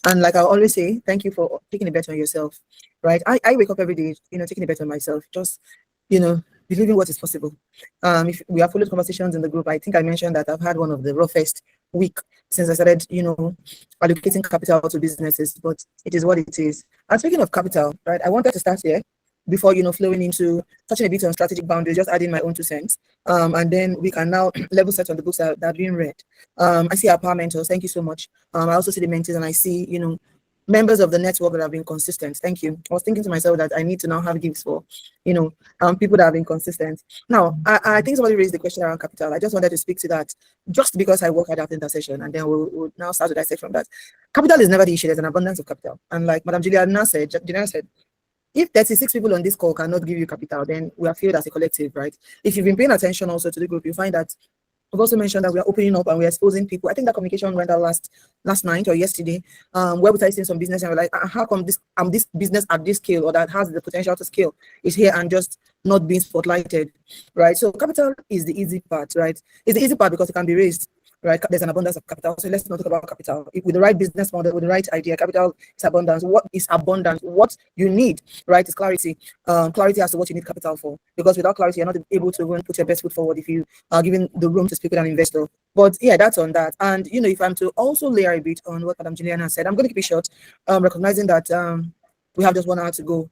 And like I always say, thank you for taking a bet on yourself, right? I wake up every day, taking a bet on myself, just, believing what is possible. If we have followed conversations in the group, I think I mentioned that I've had one of the roughest week since I started, allocating capital to businesses, but it is what it is. And speaking of capital, right, I wanted to start here before, flowing into touching a bit on strategic boundaries, just adding my own 2 cents. And then we can now level set on the books that are being read. I see our power mentors. Thank you so much. I also see the mentees, and I see, members of the network that have been consistent. Thank you. I was thinking to myself that I need to now have gifts for, people that have been consistent. Now, I think somebody raised the question around capital. I just wanted to speak to that just because I work at that intersection, and then we'll now start to dissect from that. Capital is never the issue. There's an abundance of capital. And like Madam Juliana said, if 36 people on this call cannot give you capital, then we are failed as a collective, right? If you've been paying attention also to the group, you find that we've also mentioned that we are opening up and we're exposing people. I think that communication went out last night or yesterday, where we started seeing some business and we're like, how come this business at this scale, or that has the potential to scale, is here and just not being spotlighted, right? So capital is the easy part, right? It's the easy part because it can be raised, right? There's an abundance of capital. So let's not talk about capital. With the right business model, with the right idea, capital is abundance. What is abundance? What you need, right, is clarity. Clarity as to what you need capital for. Because without clarity, you're not able to even put your best foot forward if you are given the room to speak with an investor. But yeah, that's on that. And, if I'm to also layer a bit on what Madam Juliana said, I'm going to keep it short, recognizing that we have just 1 hour to go.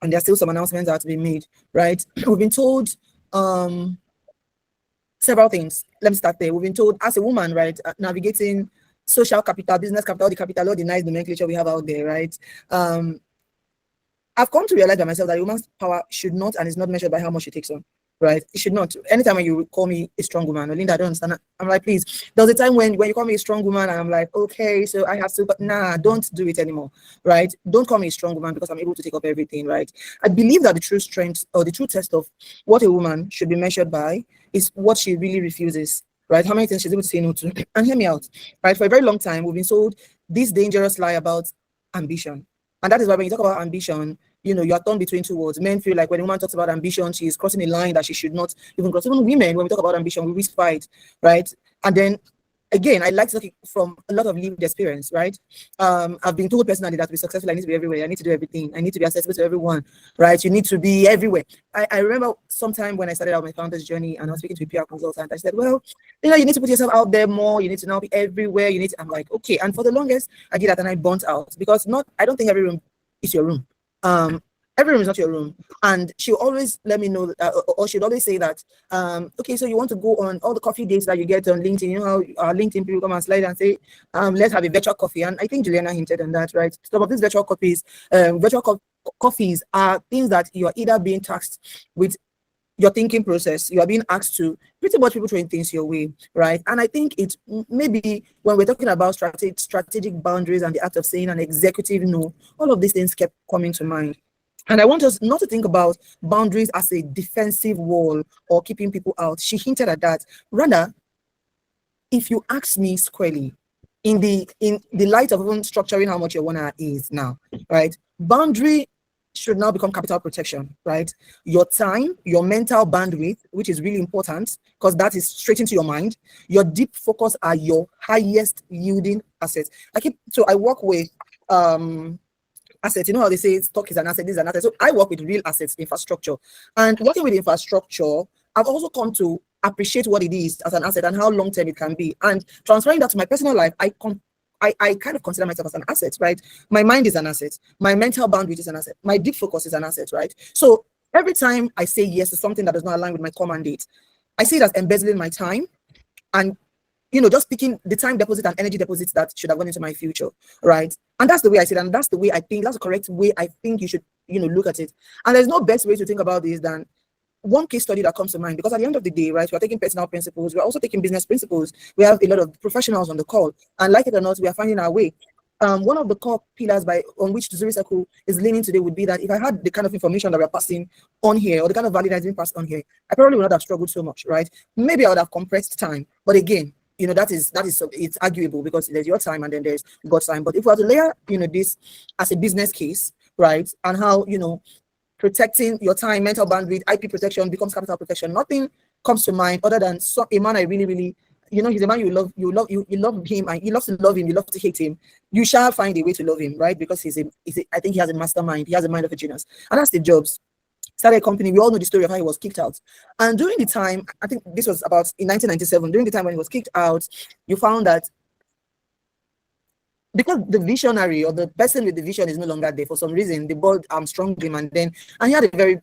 And there's still some announcements that have to be made, right? We've been told several things. Let me start there. We've been told as a woman, right, navigating social capital, business capital, the capital, all the nice nomenclature we have out there, right? I've come to realize by myself that a woman's power should not and is not measured by how much she takes on, right? It should not. Anytime when you call me a strong woman, Linda, I don't understand. I'm like, please. There was a time when you call me a strong woman, and I'm like, okay, so I have to, but nah, don't do it anymore, right? Don't call me a strong woman because I'm able to take up everything, right? I believe that the true strength or the true test of what a woman should be measured by is what she really refuses, right? How many things she's able to say no to. And hear me out, right? For a very long time, we've been sold this dangerous lie about ambition. And that is why when you talk about ambition, you are torn between two words. Men feel like when a woman talks about ambition, she is crossing a line that she should not even cross. Even women, when we talk about ambition, we risk fight, right? And then again, I like to talk from a lot of lived experience, right? I've been told personally that to be successful, I need to be everywhere. I need to do everything. I need to be accessible to everyone, right? You need to be everywhere. I remember sometime when I started out my founder's journey and I was speaking to a PR consultant, I said, well, you need to put yourself out there more. You need to now be everywhere. I'm like, okay. And for the longest, I did that and I burnt out because I don't think every room is your room. Every room is not your room. And she'll always let me know, or she'd always say that, okay, so you want to go on all the coffee dates that you get on LinkedIn. You know how LinkedIn people come and slide and say, let's have a virtual coffee. And I think Juliana hinted on that, right? Some of these virtual coffees are things that you are either being tasked with your thinking process. You are being asked to pretty much people throwing things your way, right? And I think it's maybe when we're talking about strategic boundaries and the act of saying an executive no, all of these things kept coming to mind. And I want us not to think about boundaries as a defensive wall or keeping people out. She hinted at that. Rather, if you ask me squarely, in the light of even structuring how much your 1 hour is now, right? Boundary should now become capital protection, right? Your time, your mental bandwidth, which is really important because that is straight into your mind. Your deep focus are your highest yielding assets. I work with assets. You know how they say stock is an asset, this is an asset. So I work with real assets, infrastructure. And working with infrastructure, I've also come to appreciate what it is as an asset and how long-term it can be. And transferring that to my personal life, I kind of consider myself as an asset, right? My mind is an asset. My mental bandwidth is an asset. My deep focus is an asset, right? So every time I say yes to something that does not align with my core mandate, I see it as embezzling my time and just picking the time deposit and energy deposits that should have gone into my future, right? And that's the way I see it, and that's the way I think, that's the correct way I think you should, look at it. And there's no best way to think about this than one case study that comes to mind, because at the end of the day, right, we're taking personal principles, we're also taking business principles. We have a lot of professionals on the call, and like it or not, we are finding our way. One of the core pillars on which the Zuri Circle is leaning today would be that if I had the kind of information that we're passing on here, or the kind of value that's being passed on here, I probably would not have struggled so much, right? Maybe I would have compressed time, but again, that is it's arguable because there's your time and then there's God's time. But if we are to layer, this as a business case, right, and how protecting your time, mental bandwidth, IP protection becomes capital protection, nothing comes to mind other than a man I really, really he's a man you love him, and you love to love him, you love to hate him. You shall find a way to love him, right? Because I think he has a mastermind, he has a mind of a genius. And that's Steve Jobs. Started a company. We all know the story of how he was kicked out. And during the time, I think this was about in 1997, during the time when he was kicked out, you found that because the visionary or the person with the vision is no longer there for some reason, the board stronged him, and he had a very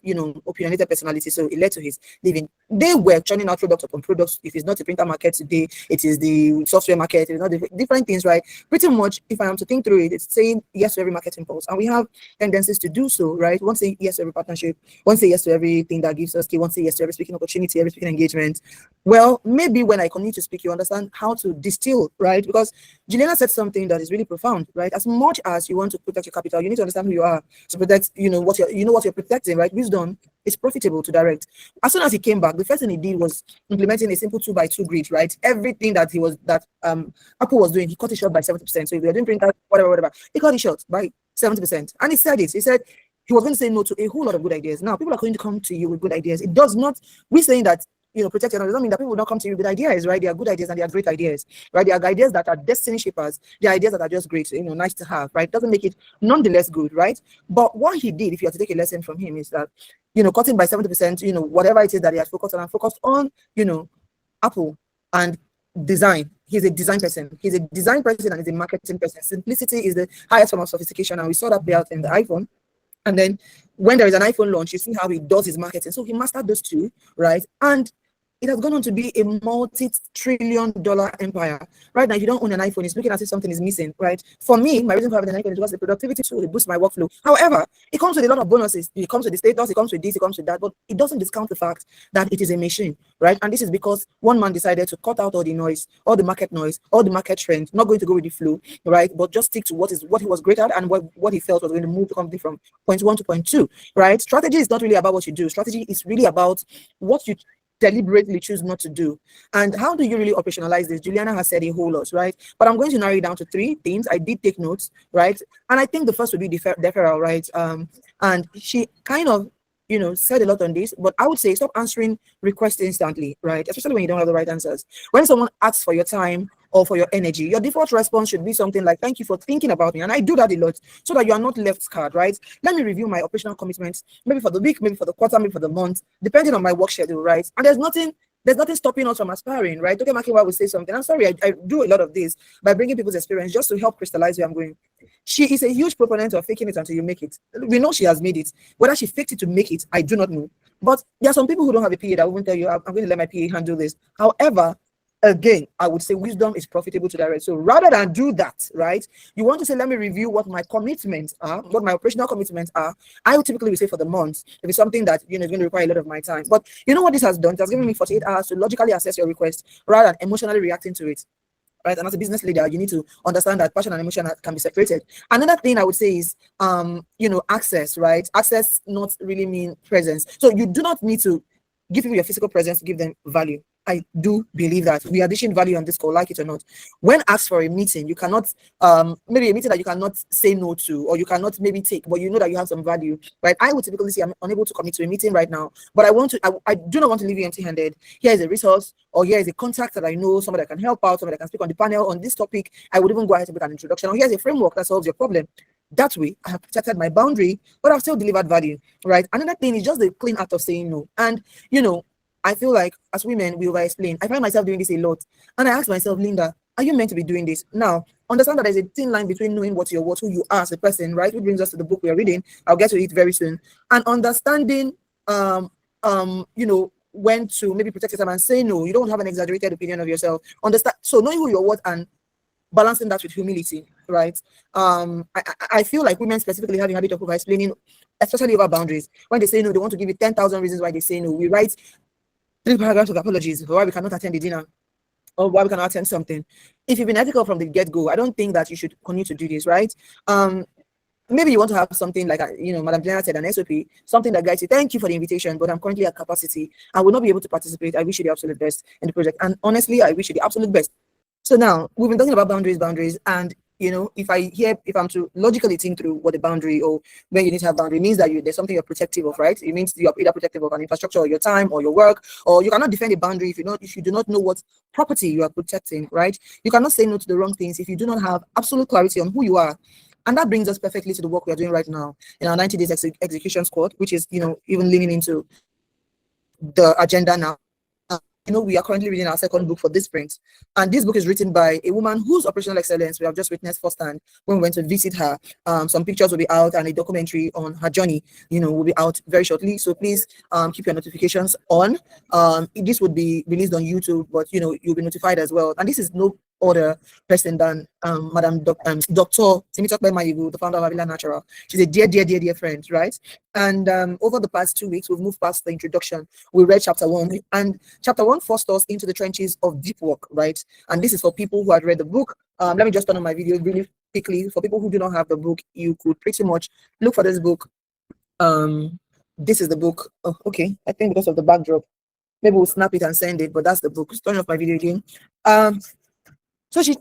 opinionated personality, so it led to his leaving. They were churning out products upon products. If it's not the printer market today, it is the software market. It's not the different things, right? Pretty much, if I am to think through it, it's saying yes to every market impulse, and we have tendencies to do so, right? One say yes to every partnership, one say yes to everything that gives us key, one say yes to every speaking opportunity, every speaking engagement. Well, maybe when I continue to speak, you understand how to distill, right? Because Juliana said something that is really profound, right? As much as you want to protect your capital, you need to understand who you are to protect, what you're protecting, right? Wisdom is profitable to direct. As soon as he came back, the first thing he did was implementing a simple 2x2 grid, right? Everything that Apple was doing, he cut it short by 70%. So if you're doing printers, whatever, he cut it short by 70%. And he said it. He said he was going to say no to a whole lot of good ideas. Now people are going to come to you with good ideas. It does not. We're saying that protect your knowledge doesn't mean that people will not come to you with ideas, right? They are good ideas and they are great ideas, right? They are ideas that are destiny shapers. They are ideas that are just great, nice to have, right? Doesn't make it nonetheless good, right? But what he did, if you have to take a lesson from him, is that, cutting by 70%, whatever it is that he has focused on, and focused on, Apple and design. He's a design person. He's a design person and he's a marketing person. Simplicity is the highest form of sophistication, and we saw that play out in the iPhone. And then when there is an iPhone launch, you see how he does his marketing. So he mastered those two, right? And it has gone on to be a multi-trillion-dollar empire. Right now, if you don't own an iPhone, it's looking as if something is missing, right? For me, my reason for having an iPhone is because the productivity tool, it boosts my workflow. However, it comes with a lot of bonuses. It comes with the status, it comes with this, it comes with that, but it doesn't discount the fact that it is a machine, right? And this is because one man decided to cut out all the noise, all the market trend, not going to go with the flow, right? But just stick to what he was great at and what he felt was going to move the company from point 1 to point 2, right? Strategy is not really about what you do. Strategy is really about what you deliberately choose not to do. And how do you really operationalize this? Juliana has said a whole lot, right? But I'm going to narrow it down to 3 things. I did take notes, right? And I think the first would be deferral, right? And she kind of said a lot on this, but I would say stop answering requests instantly, right? Especially when you don't have the right answers. When someone asks for your time or for your energy, your default response should be something like, thank you for thinking about me. And I do that a lot so that you are not left scarred, right? Let me review my operational commitments, maybe for the week, maybe for the quarter, maybe for the month, depending on my work schedule, right? And there's nothing stopping us from aspiring, right? Okay, Makiwa will say something. I'm sorry, I do a lot of this by bringing people's experience just to help crystallize where I'm going. She is a huge proponent of faking it until you make it. We know she has made it. Whether she faked it to make it, I do not know. But there are some people who don't have a PA that won't tell you, I'm going to let my PA handle this. However, again, I would say wisdom is profitable to direct. So rather than do that, right, you want to say, let me review what my commitments are, what my operational commitments are. I would typically say for the month, if it's something that is going to require a lot of my time. But you know what this has done? It has given me 48 hours to logically assess your request rather than emotionally reacting to it. Right? And as a business leader, you need to understand that passion and emotion can be separated. Another thing I would say is, access, right? Access not really mean presence. So you do not need to give people your physical presence to give them value. I do believe that we are dishing value on this call, like it or not. When asked for a meeting, you cannot, maybe a meeting that you cannot say no to, or you cannot maybe take, but you know that you have some value, right? I would typically say I'm unable to commit to a meeting right now, but I do not want to leave you empty-handed. Here is a resource, or here is a contact that I know, somebody that can help out, somebody that can speak on the panel on this topic. I would even go ahead and make an introduction, or here's a framework that solves your problem. That way, I have protected my boundary, but I've still delivered value, right? Another thing is just the clean act of saying no. And, I feel like as women, we over-explain. I find myself doing this a lot. And I ask myself, Linda, are you meant to be doing this? Now, understand that there's a thin line between knowing what you're who you are as a person, right? Which brings us to the book we're reading. I'll get to it very soon. And understanding, when to maybe protect yourself and say no. You don't have an exaggerated opinion of yourself. Understand. So knowing who you're and balancing that with humility, right? I feel like women specifically have a habit of over-explaining, especially over boundaries. When they say no, they want to give you 10,000 reasons why they say no. We write 3 paragraphs of apologies for why we cannot attend the dinner or why we cannot attend something. If you've been ethical from the get-go, I don't think that you should continue to do this, right? Maybe you want to have something like, Madam General said, an SOP, something that guides you. Thank you for the invitation, but I'm currently at capacity. I will not be able to participate. I wish you the absolute best in the project. And honestly, I wish you the absolute best. So now we've been talking about boundaries, and if I'm to logically think through what the boundary, or when you need to have boundary, means that there's something you're protective of, right? It means you're either protective of an infrastructure or your time or your work, or you cannot defend a boundary if you do not know what property you are protecting, right? You cannot say no to the wrong things if you do not have absolute clarity on who you are. And that brings us perfectly to the work we are doing right now in our 90 days execution squad, which is, even leaning into the agenda now. We are currently reading our second book for this sprint. And this book is written by a woman whose operational excellence we have just witnessed firsthand when we went to visit her. Some pictures will be out, and a documentary on her journey, will be out very shortly. So please keep your notifications on. This would be released on YouTube, but you'll be notified as well. And this is no other person than Madam Dr. Temitope Mayigu, the founder of Avila Natural. She's a dear friend, right? And over the past 2 weeks, we've moved past the introduction. We read chapter 1, and chapter 1 forced us into the trenches of deep work, right? And this is for people who had read the book. Let me just turn on my video really quickly. For people who do not have the book, you could pretty much look for this book. This is the book. Oh, okay. I think because of the backdrop, maybe we'll snap it and send it, but that's the book. Turn off my video again. So she,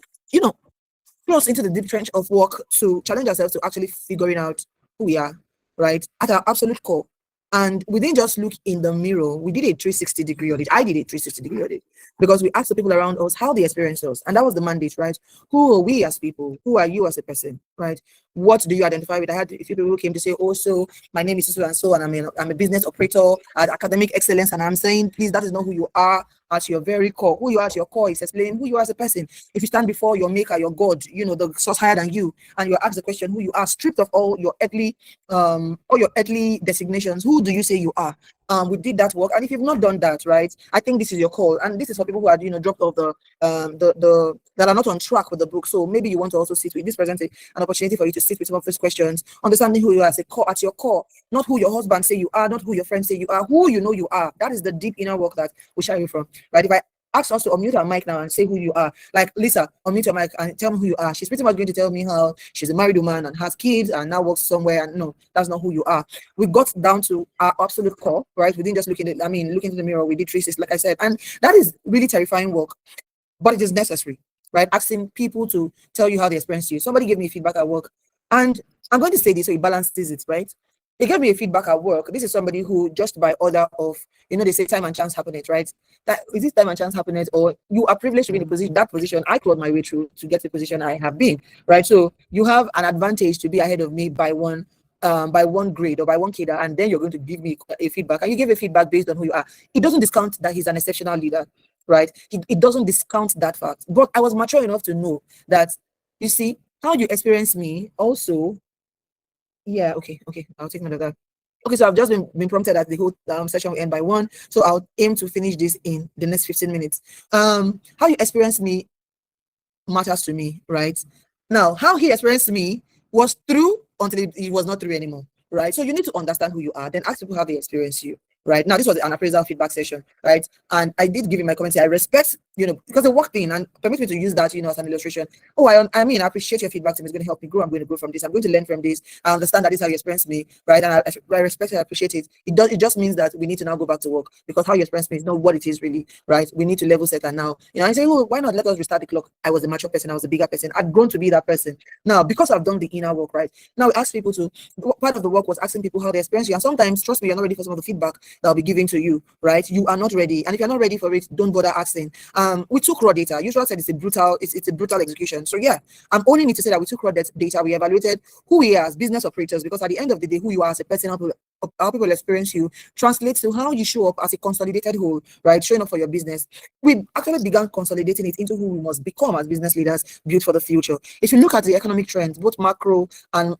crossed into the deep trench of work to challenge ourselves to actually figuring out who we are, right, at our absolute core. And we didn't just look in the mirror. We did a 360-degree audit. I did a 360-degree audit because we asked the people around us how they experience us. And that was the mandate, right? Who are we as people? Who are you as a person, right? What do you identify with? I had a few people who came to say, oh, so my name is so and so, and I'm a business operator at academic excellence. And I'm saying, please, that is not who you are at your very core. Who you are at your core is explaining who you are as a person. If you stand before your maker, your God, the source higher than you, and you're asked the question who you are, stripped of all your earthly designations, who do you say you are? We did that work, and if you've not done that, right, I think this is your call, and this is for people who are dropped off the that are not on track with the book. So maybe you want to also sit with this, presents an opportunity for you to sit with some of these questions, understanding who you are as a core, at your core, not who your husband say you are, not who your friends say you are, who you are. That is the deep inner work that we share you from, right? If I ask us to unmute our mic now and say who you are, like Lisa, unmute your mic and tell me who you are. She's pretty much going to tell me how she's a married woman and has kids and now works somewhere. And no, that's not who you are. We got down to our absolute core, right? We didn't just look into the mirror. We did 360, like I said, and that is really terrifying work, but it is necessary, right? Asking people to tell you how they experience you. Somebody gave me feedback at work, and I'm going to say this so it balances it, right? They gave me a feedback at work. This is somebody who, just by order of, they say time and chance happen it, right? That is this time and chance happen it, or you are privileged to be in that position. I clawed my way through to get the position I have been, right? So you have an advantage to be ahead of me by one grade or by one cadre, and then you're going to give me a feedback, and you give a feedback based on who you are. It doesn't discount that he's an exceptional leader, right? It doesn't discount that fact. But I was mature enough to know that, you see, how you experience me also. Yeah, okay, I'll take note of that. Okay, so I've just been prompted that the whole session will end by 1, so I'll aim to finish this in the next 15 minutes. How you experience me matters to me, right? Now, how he experienced me was true until it was not true anymore, right? So you need to understand who you are, then ask people how they experience you, right? Now, this was an appraisal feedback session, right? And I did give him my comments. I respect, because the work thing, and permit me to use that, as an illustration. Oh, I appreciate your feedback. It's going to help me grow. I'm going to grow from this. I'm going to learn from this. I understand that this is how you experience me, right? And I respect it. I appreciate it. It just means that we need to now go back to work, because how you experience me is not what it is really, right? We need to level set. And now, I say, oh, why not let us restart the clock? I was a mature person. I was a bigger person. I'd grown to be that person. Now, because I've done the inner work, right? Now we ask people to, part of the work was asking people how they experience you. And sometimes, trust me, you're not ready for some of the feedback that I'll be giving to you, right? You are not ready. And if you're not ready for it, don't bother asking. We took raw data. Usually said it's a brutal execution. So yeah, I'm only need to say that we took raw data. We evaluated who we are as business operators, because at the end of the day, who you are as a person, how people experience you translates to how you show up as a consolidated whole, right? Showing up for your business. We actually began consolidating it into who we must become as business leaders, built for the future. If you look at the economic trends, both macro and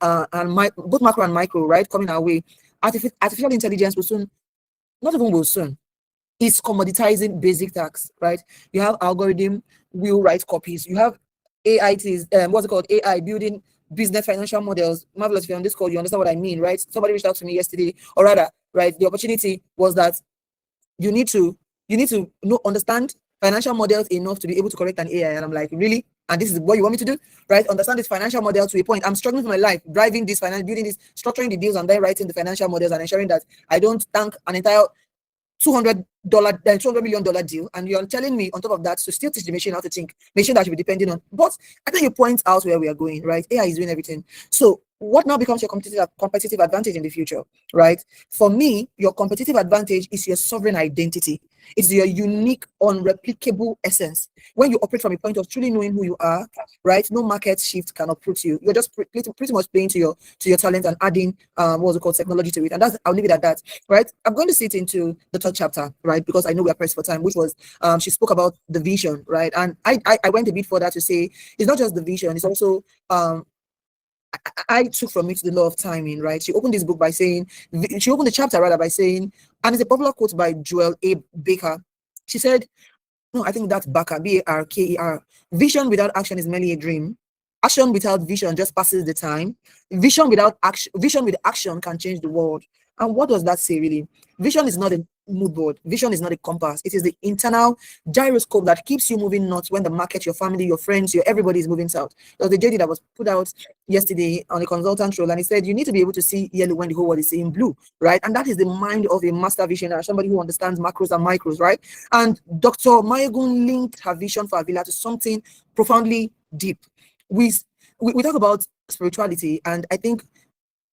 micro, right, coming our way, artificial intelligence will soon, not even will soon, is commoditizing basic tasks, right? You have algorithm will write copies. You have AI, what's it called? AI building business financial models. Marvelous, if you're on this call, you understand what I mean, right? Somebody reached out to me yesterday, or rather, right, the opportunity was that you need to understand financial models enough to be able to correct an AI. And I'm like, really? And this is what you want me to do, right? Understand this financial model to a point. I'm struggling for my life, driving this building this, structuring the deals, and then writing the financial models and ensuring that I don't tank an entire $200 million deal, and you're telling me on top of that to still teach the machine how to think, machine that should be depending on. But I think you point out where we are going, right? AI is doing everything. So what now becomes your competitive advantage in the future, right? For me, your competitive advantage is your sovereign identity. It's your unique, unreplicable essence. When you operate from a point of truly knowing who you are, right? No market shift can uproot you. You're just pretty much playing to your talent and adding what's it called, technology to it. And that's, I'll leave it at that, right? I'm going to sit into the third chapter, right? Because I know we are pressed for time, which was she spoke about the vision, right? And I went a bit further to say it's not just the vision, it's also I took from it the law of timing, right? She opened this book by saying, she opened the chapter rather by saying, and it's a popular quote by Joel A. Baker. She said, no, I think that's Baker, Barker. Vision without action is merely a dream. Action without vision just passes the time. Vision without action, vision with action can change the world. And what does that say really? Vision is not a mood board. Vision is not a compass. It is the internal gyroscope that keeps you moving north when the market, your family, your friends, everybody is moving south. There was a JD that was put out yesterday on a consultant role, and he said you need to be able to see yellow when the whole world is seeing blue, right? And that is the mind of a master visionary, somebody who understands macros and micros, right? And Dr. Mayegun linked her vision for Avila to something profoundly deep. We talk about spirituality, and I think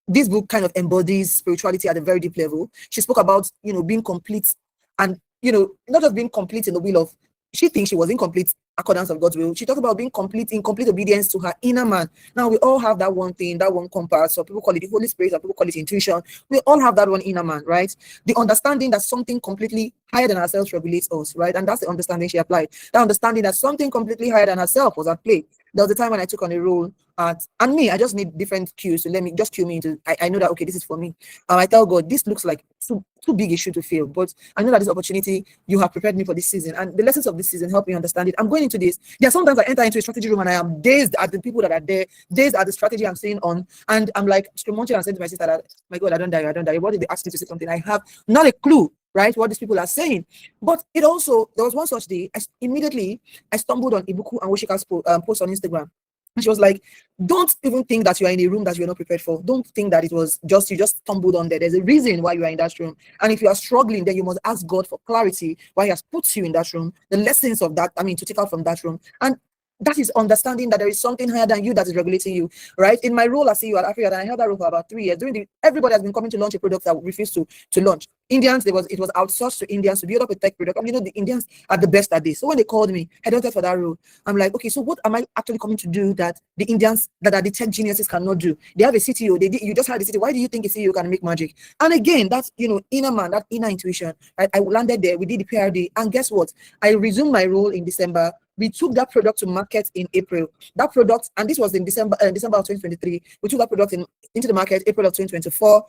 this book kind of embodies spirituality at a very deep level. She spoke about, being complete, and, not just being complete in the will of, she thinks she was incomplete accordance of God's will. She talked about being complete in complete obedience to her inner man. Now, we all have that one thing, that one compass. So people call it the Holy Spirit, or people call it intuition. We all have that one inner man, right? The understanding that something completely higher than ourselves regulates us, right? And that's the understanding she applied. That understanding that something completely higher than herself was at play. There was a time when I took on a role and me, I just need different cues to let me just cue me into. I know that, okay, this is for me. I tell God, this looks like too big a shoe to fill, but I know that this opportunity, you have prepared me for this season, and the lessons of this season help me understand it. I'm going into this. There are sometimes I enter into a strategy room and I am dazed at the people that are there, dazed at the strategy I'm seeing on, and I'm like munching and saying to my sister that, my God, I don't die. What if they ask me to say something? I have not a clue, right, what these people are saying. But it also, there was one such day, I stumbled on Ibuku and Woshika's post on Instagram. And she was like, don't even think that you are in a room that you're not prepared for. Don't think that it was just, you just stumbled on there. There's a reason why you are in that room. And if you are struggling, then you must ask God for clarity why he has put you in that room, the lessons of that, to take out from that room. And that is understanding that there is something higher than you that is regulating you, right? In my role as CEO at Africa, and I held that role for about 3 years. Everybody has been coming to launch a product that refused to launch. Indians, it was outsourced to Indians to build up a tech product. And the Indians are the best at this. So when they called me, headhunted for that role, I'm like, okay, so what am I actually coming to do that the Indians that are the tech geniuses cannot do? They have a CTO. You just had a CTO. Why do you think a CEO can make magic? And again, that's inner man, that inner intuition. Right? I landed there. We did the PRD, and guess what? I resumed my role in December. We took that product to market in April. That product, and this was in December of 2023. We took that product into the market April of 2024.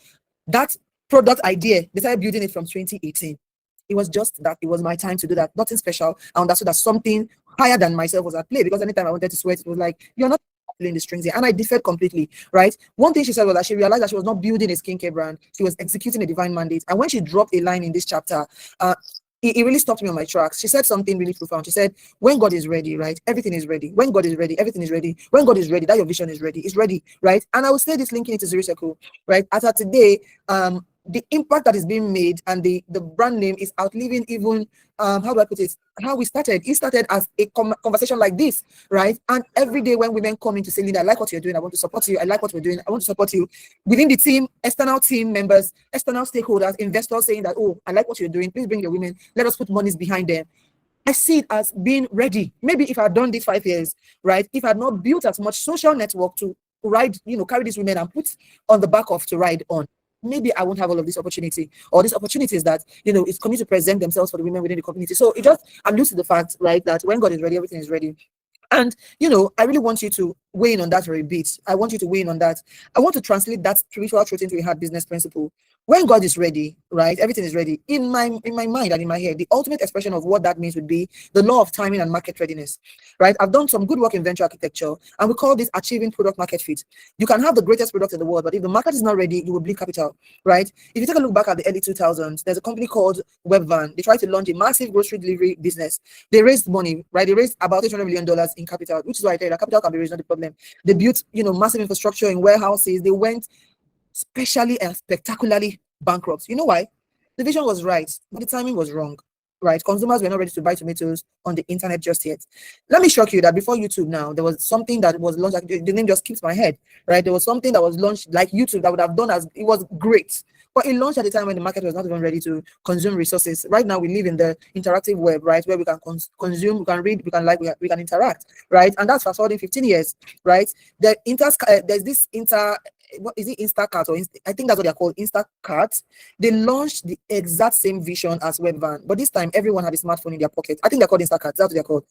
That product idea, they started building it from 2018. It was just that it was my time to do that. Nothing special. I understood that something higher than myself was at play, because anytime I wanted to sweat, it was like, you're not pulling the strings here. And I differed completely, right? One thing she said was that she realized that she was not building a skincare brand. She was executing a divine mandate. And when she dropped a line in this chapter, it really stopped me on my tracks. She said something really profound. She said, when God is ready, right, everything is ready. When God is ready, everything is ready. When God is ready, that your vision is ready. It's ready, right? And I would say this linking it to Zuri Circle, right? As of today, the impact that is being made and the brand name is outliving even, how do I put it, how we started. It started as a conversation like this, right? And every day when women come in to say, Linda, I like what you're doing. I want to support you. I like what we're doing. I want to support you. Within the team, external team members, external stakeholders, investors saying that, oh, I like what you're doing. Please bring your women. Let us put monies behind them. I see it as being ready. Maybe if I had done this 5 years, right? If I had not built as much social network to ride, carry these women and put on the back of to ride on, maybe I won't have all of this opportunity, or these opportunities that, it's coming to present themselves for the women within the community. So it just alludes to the fact, right, that when God is ready, everything is ready. And, I really want you to weigh in on that for a bit. I want you to weigh in on that. I want to translate that spiritual truth into a hard business principle. When God is ready, right, everything is ready. In my mind and in my head, the ultimate expression of what that means would be the law of timing and market readiness, right? I've done some good work in venture architecture, and we call this achieving product market fit. You can have the greatest product in the world, but if the market is not ready, you will bleed capital, right? If you take a look back at the early 2000s, there's a company called Webvan. They tried to launch a massive grocery delivery business. They raised money, right? They raised about $800 million in capital, which is why I tell you that capital can be raised, not the problem. They built, massive infrastructure in warehouses. They went specially and spectacularly bankrupt. You know why? The vision was right, but the timing was wrong. Right? Consumers were not ready to buy tomatoes on the internet just yet. Let me shock you that before YouTube now, there was something that was launched. Like, the name just keeps my head, right? There was something that was launched like YouTube that would have done as it was great. But it launched at the time when the market was not even ready to consume resources. Right now, we live in the interactive web, right, where we can consume, we can read, we can like, we can interact, right? And that's fast forwarding 15 years, right? There's this what is it, Instacart, or I think that's what they're called, Instacart. They launched the exact same vision as Webvan, but this time everyone had a smartphone in their pocket. I think they're called Instacart. That's what they're called.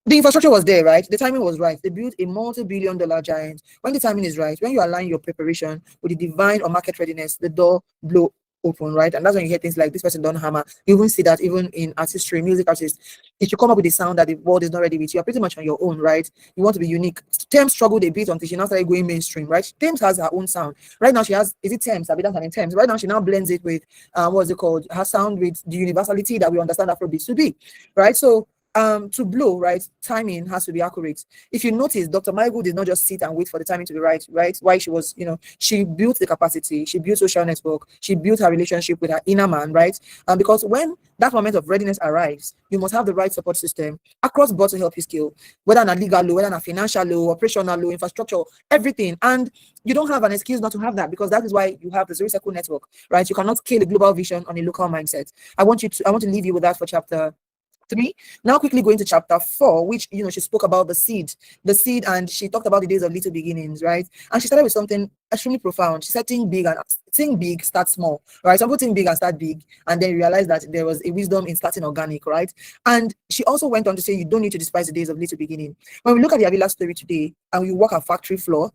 The infrastructure was there, right? The timing was right. They built a multi-billion-dollar giant. When the timing is right, when you align your preparation with the divine or market readiness, the door blow open, right? And that's when you hear things like this person don't hammer. You even see that even in artistry, music artists. If you come up with a sound that the world is not ready with, you're pretty much on your own, right? You want to be unique. Thames struggled a bit until she now started going mainstream, right? Thames has her own sound. Right now she has, is it Thames? I've been in Thames. Right now she now blends it with what's it called? Her sound with the universality that we understand Afrobeats to be, right? So to blow, right, timing has to be accurate. If you notice, Dr. Michael did not just sit and wait for the timing to be right, right? Why she was, she built the capacity, she built social network, she built her relationship with her inner man, right? Because when that moment of readiness arrives, you must have the right support system across board to help you scale, whether on a legal law, whether on a financial law, operational law, infrastructure, everything. And you don't have an excuse not to have that, because that is why you have the Zuri Circle Network, right? You cannot scale a global vision on a local mindset. I want to leave you with that for chapter 3. Now quickly going to chapter 4, which she spoke about the seed, and she talked about the days of little beginnings, right? And she started with something extremely profound. She said think big, start small, right? Some people think big and start big, and then realize that there was a wisdom in starting organic, right? And she also went on to say you don't need to despise the days of little beginning. When we look at the Avila story today and we walk a factory floor,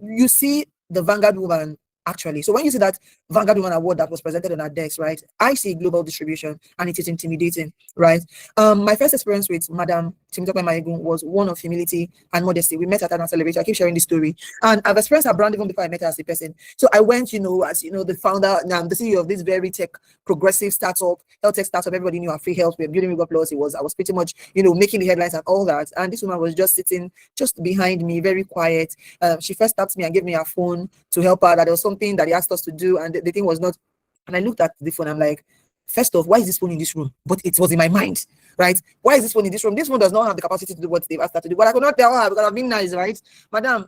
you see the Vanguard woman. Actually, so when you see that Vanguard Woman Award that was presented on our desk, right, I see global distribution, and it is intimidating, right? My first experience with Madam Timitope Maigun was one of humility and modesty. We met at an celebration. I keep sharing this story, and I've experienced her brand even before I met her as a person. So I went, as the founder, the CEO of this very tech progressive startup, health tech startup. Everybody knew our free health. We're building River Plus. I was pretty much, making the headlines and all that. And this woman was just sitting just behind me, very quiet. She first tapped me and gave me her phone to help her. That there was something that he asked us to do, and the thing was not. And I looked at the phone. I'm like, first off, why is this phone in this room? But it was in my mind, right? Why is this phone in this room? This phone does not have the capacity to do what they've asked her to do. But I could not tell her because I've been nice, right? Madam,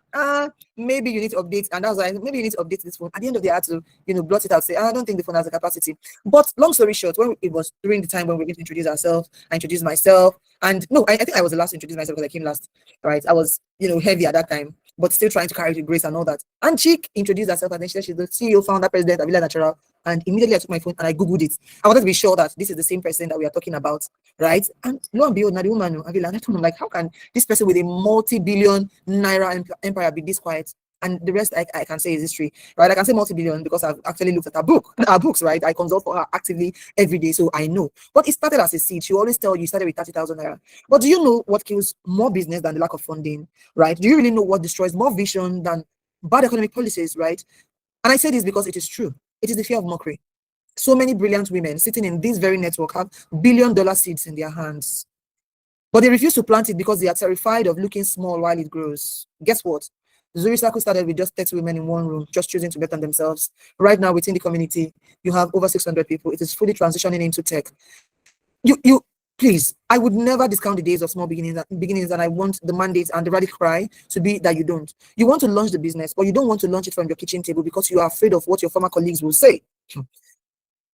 maybe you need to update. And that was like, maybe you need to update this phone. At the end of the day, I had to, blot it out, say, I don't think the phone has the capacity. But long story short, when it was during the time when we were going to introduce ourselves, I introduced myself. And no, I think I was the last to introduce myself because I came last, right? I was, heavy at that time, but still trying to carry the grace and all that. And she introduced herself, and then she said she's the CEO, founder, president of Avila Natural. And immediately I took my phone and I Googled it. I wanted to be sure that this is the same person that we are talking about, right? And lo and behold, now the woman, Avila, and I told him, like, how can this person with a multi-billion naira empire be this quiet? And the rest I can say is history, right? I can say multi-billion because I've actually looked at our books, right? I consult for her actively every day, so I know. But it started as a seed. She always tell you started with 30,000 naira. But do you know what kills more business than the lack of funding, right? Do you really know what destroys more vision than bad economic policies, right? And I say this because it is true. It is the fear of mockery. So many brilliant women sitting in this very network have billion-dollar seeds in their hands, but they refuse to plant it because they are terrified of looking small while it grows. Guess what? Zuri Circle started with just 30 women in one room, just choosing to bet on themselves. Right now, within the community, you have over 600 people. It is fully transitioning into tech. Please, I would never discount the days of small beginnings, and I want the mandate and the radical cry to be that you don't. You want to launch the business, but you don't want to launch it from your kitchen table because you are afraid of what your former colleagues will say.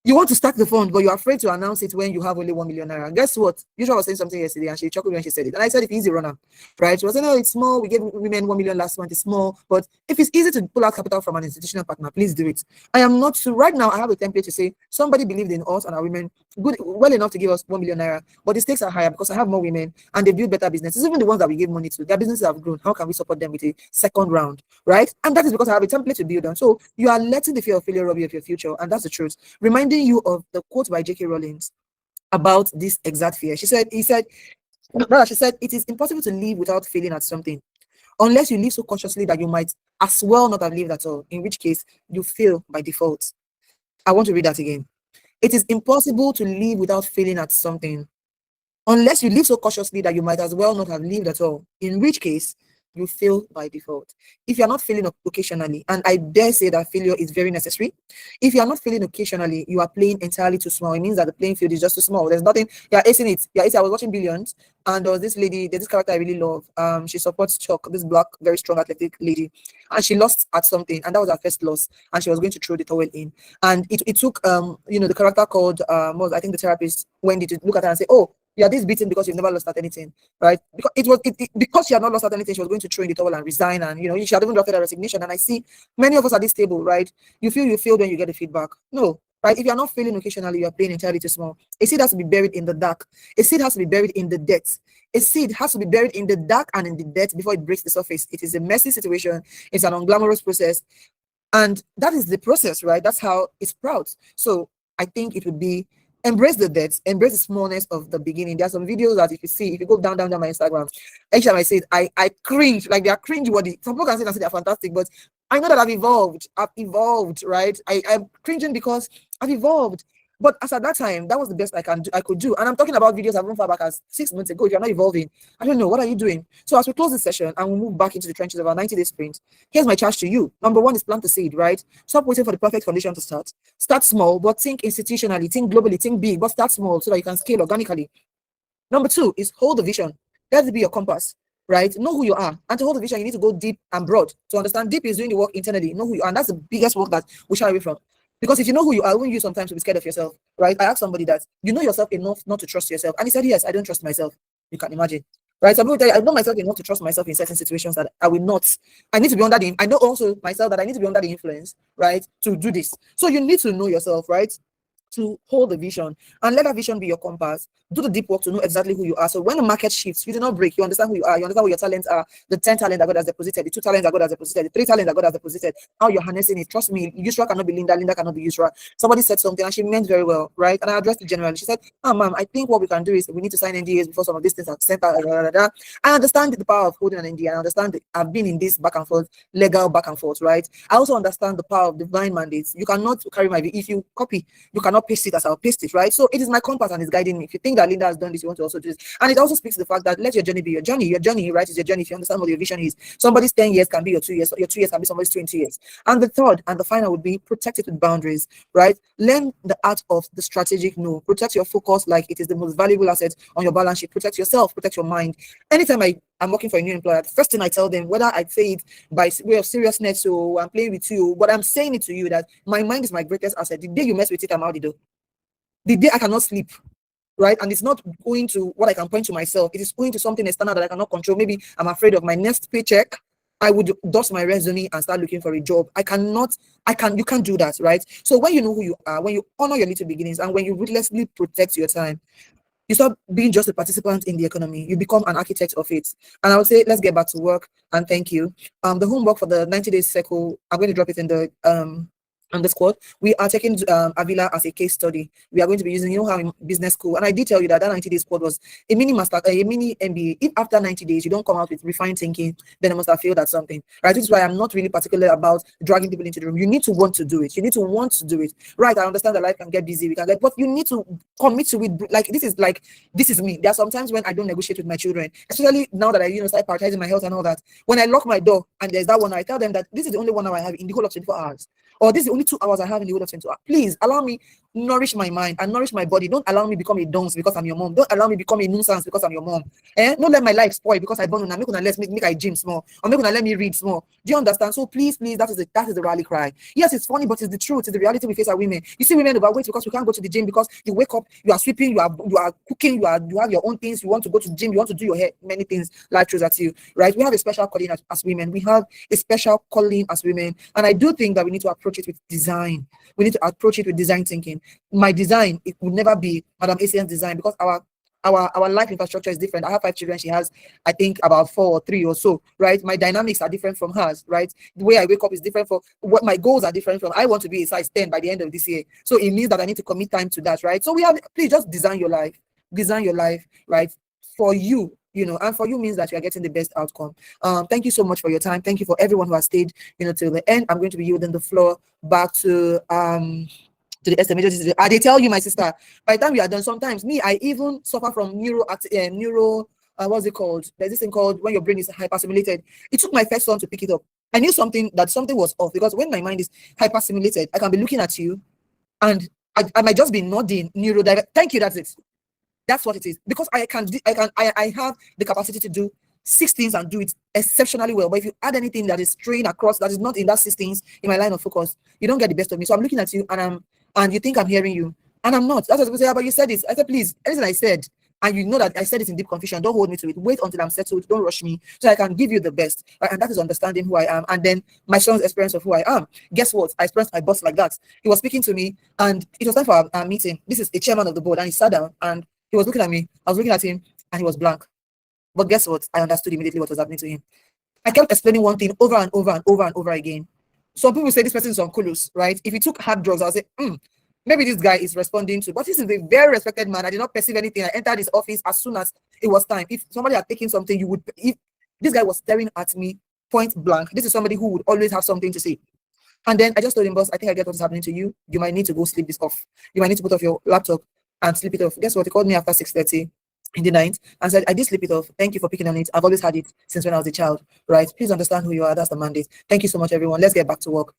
You want to start the fund, but you're afraid to announce it when you have only 1 million naira. Guess what? Yusha was saying something yesterday, and she chuckled when she said it. And I said, if easy runner, right? She was saying, no, it's small. We gave women 1 million last month. It's small. But if it's easy to pull out capital from an institutional partner, please do it. I am not so right now. I have a template to say somebody believed in us and our women well enough to give us 1 million naira, but the stakes are higher because I have more women and they build better businesses. Even the ones that we give money to, their businesses have grown. How can we support them with a second round, right? And that is because I have a template to build on. So you are letting the fear of failure rob you of your future, and that's the truth. Reminding you of the quote by J.K. Rowling about this exact fear. She said, it is impossible to live without failing at something, unless you live so consciously that you might as well not have lived at all, in which case you fail by default. I want to read that again. It is impossible to live without failing at something, unless you live so cautiously that you might as well not have lived at all, in which case you fail by default. If you're not failing occasionally, and I dare say that failure is very necessary, if you're not failing occasionally, you are playing entirely too small. It means that the playing field is just too small. There's nothing, you're acing it. Yeah, I was watching Billions, and there was this lady, there's this character I really love. She supports Chuck, this black, very strong athletic lady, and she lost at something, and that was her first loss, and she was going to throw the towel in. And it took the character called I think the therapist Wendy to look at her and say, oh, you are this beaten because you've never lost at anything, right? Because because she had not lost at anything, she was going to throw in the towel and resign, and she had even drafted a resignation. And I see many of us at this table, right? You feel you failed when you get the feedback. No, right? If you're not failing occasionally, you are playing entirely too small. A seed has to be buried in the dark. A seed has to be buried in the depths. A seed has to be buried in the dark and in the depth before it breaks the surface. It is a messy situation. It's an unglamorous process. And that is the process, right? That's how it sprouts. So I think it would be embrace the depths, embrace the smallness of the beginning. There are some videos that if you go down my Instagram, each time I say it, I cringe, like they are cringe worthy. Some people can say they're fantastic, but I know that I've evolved, right? I'm cringing because I've evolved. But as at that time, that was the best I could do. And I'm talking about videos I've run far back as 6 months ago. If you're not evolving, I don't know, what are you doing? So as we close this session and we move back into the trenches of our 90-day sprint, here's my charge to you. Number one is plant the seed, right? Stop waiting for the perfect condition to start. Start small, but think institutionally, think globally, think big, but start small so that you can scale organically. Number two is hold the vision. Let it be your compass, right? Know who you are. And to hold the vision, you need to go deep and broad. To understand deep is doing the work internally. Know who you are. And that's the biggest work that we shy away from. Because if you know who you are, when you sometimes will be scared of yourself, right? I asked somebody that, you know yourself enough not to trust yourself. And he said, yes, I don't trust myself. You can imagine. Right? Some people tell you, I know myself enough to trust myself in certain situations that I will not. I need to be I know also myself that I need to be under the influence, right? To do this. So you need to know yourself, right? To hold the vision and let that vision be your compass. Do the deep work to know exactly who you are. So when the market shifts, you do not break. You understand who you are. You understand what your talents are. The 10 talents that God has deposited, the 2 talents that God has deposited, the 3 talents that God has deposited. How you're harnessing it. Trust me, Yusra cannot be Linda. Linda cannot be Yusra. Somebody said something and she meant very well, right? And I addressed it generally. She said, ma'am, I think what we can do is we need to sign NDAs before some of these things are sent out. I understand the power of holding an NDA. I understand I've been in this back and forth, legal back and forth, right? I also understand the power of divine mandates. You cannot carry my if you copy, you cannot paste it as I'll paste it, right? So it is my compass and it's guiding me. If you think that Linda has done this, you want to also do this. And it also speaks to the fact that let your journey be your journey. Your journey, right, is your journey. If you understand what your vision is, somebody's 10 years can be your 2 years. Your 2 years can be somebody's 20 years. And the third and the final would be protect it with boundaries, right? Learn the art of the strategic no. Protect your focus like it is the most valuable asset on your balance sheet. Protect yourself, protect your mind. Anytime I'm working for a new employer, the first thing I tell them, whether I say it by way of seriousness or I'm playing with you, but I'm saying it to you that my mind is my greatest asset. The day you mess with it, I'm out the door. The day I cannot sleep, right? And it's not going to what I can point to myself. It is going to something external that I cannot control. Maybe I'm afraid of my next paycheck. I would dust my resume and start looking for a job. You can't do that, right? So when you know who you are, when you honor your little beginnings, and when you ruthlessly protect your time, you stop being just a participant in the economy. You become an architect of it. And I would say, let's get back to work. And thank you. The homework for the 90-day cycle, I'm going to drop it in the on the squad. We are taking Avila as a case study. We are going to be using, how in business school, and I did tell you that 90-day squad was a mini MBA. If after 90 days you don't come out with refined thinking, then I must have failed at something, right? This is why I'm not really particular about dragging people into the room. You need to want to do it. You need to want to do it, right? I understand that life can get busy, but you need to commit to it. This is me. There are sometimes when I don't negotiate with my children, especially now that I start prioritizing my health and all that. When I lock my door and there's that one, I tell them that this is the only 1 hour I have in the whole of 24 hours. Or this is the only 2 hours I have in the whole of 24 hours. Please allow me nourish my mind and nourish my body. Don't allow me become a dunce because I'm your mom. Don't allow me become a nuisance because I'm your mom. Don't let my life spoil because I born on. Make I gym small, or make let me read small. Do you understand? So please, that is the rally cry. Yes, it's funny, but it's the truth. It's the reality we face as women. You see women overweight because we can't go to the gym because you wake up, you are sweeping, you are cooking, you have your own things. You want to go to the gym, you want to do your hair, many things. Life throws at you, right? We have a special calling as women. We have a special calling as women, and I do think that we need to approach it with design. We need to approach it with design thinking. My design, it would never be Madam ACN's design because our life infrastructure is different. I have 5 children. She has, I think, about 4 or 3 or so, right? My dynamics are different from hers, right? The way I wake up is different from what my goals are different from. I want to be a size 10 by the end of this year. So it means that I need to commit time to that, right? So please just design your life, right? For you, and for you means that you are getting the best outcome. Thank you so much for your time. Thank you for everyone who has stayed, till the end. I'm going to be yielding the floor back to the estimators. They tell you, my sister, by the time we are done, sometimes I even suffer from neuro what's it called? There's this thing called when your brain is hyperstimulated. It took my first son to pick it up. I knew something was off, because when my mind is hyperstimulated, I can be looking at you, and I might just be nodding, neurodivergent. Thank you, that's it. That's what it is. Because I have the capacity to do 6 things and do it exceptionally well. But if you add anything that is straying across, that is not in that 6 things in my line of focus, you don't get the best of me. So I'm looking at you, and you think I'm hearing you, and I'm not. That's what people say. But you said this. I said, please, anything I said, and you know that I said it in deep confusion, don't hold me to it. Wait until I'm settled. Don't rush me, so I can give you the best. Right? And that is understanding who I am. And then my son's experience of who I am. Guess what? I experienced my boss like that. He was speaking to me, and it was time for our meeting. This is a chairman of the board, and he sat down, and he was looking at me. I was looking at him, and he was blank. But guess what? I understood immediately what was happening to him. I kept explaining one thing over and over and over and over again. Some people say this person is on Kulus, right? If he took hard drugs, I'll say, maybe this guy is responding to, but this is a very respected man. I did not perceive anything. I entered his office as soon as it was time. If somebody had taken something, if this guy was staring at me point blank, this is somebody who would always have something to say. And then I just told him, boss, I think I get what's happening to you. You might need to go sleep this off. You might need to put off your laptop and sleep it off. Guess what? He called me after 6:30 in the night and said, I did sleep it off. Thank you for picking on it. I've always had it since when I was a child, right? Please understand who you are. That's the mandate. Thank you so much, everyone. Let's get back to work.